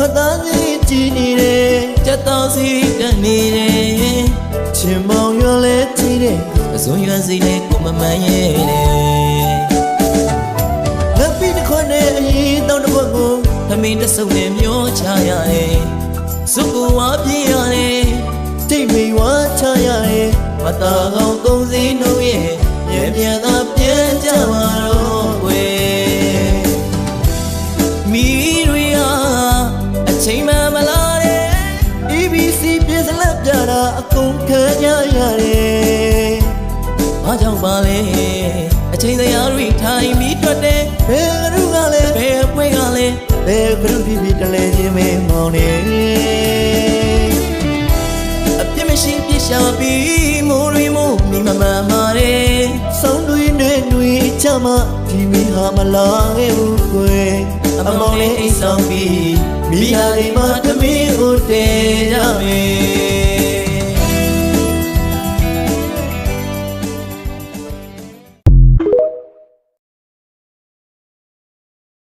ဖတ်သားစီကြည်နေတယ်ကြက်တော်စီတက်နေတယ်ချင်မောင်ရွယ်လဲကြည့်တယ်အစွန်ရွယ်စီနဲ့ကိုမမှန်ရဲ့တယ်လက်ပြီးတစ်ခွက်နဲ့အရင်တောင်းတစ်ခွက်ကိုသမီးတစ်စုံနဲ့မျောချရတယ်စုပ်ကိုဝါပြရတယ်တိတ်မိဝါချရတယ်မတာကောင်းသုံးစီနှုတ်ရဲ့မြေပြန်သာပြန်ကြပါတော့ကွယ်မိတွေဟာအချိန်မှမလာတဲ့ ABC ပြစလက်ပြတာအကုန်ခံရရတယ်အားကြောင့်ပါလေအချိန်တရားတွေထိုင်ပြီးထွက်တယ်ဘယ်ကလူကလဲဘယ်ပွဲကလဲဘယ်ကလူဖြစ်တလဲခြင်းမင်းမောင်နေအပြစ်မရှိပြရှာပြီးမိုးရီမိုးမိမမမာတယ်ဆောင်းတွေနဲ့နှွေချမဒီမီဟာမလာခဲ့ဘူးကွယ်အမောင်လေးအိမ်ဆောင်ပြီးမိဟာဒီမှာတမီးဦးတယ်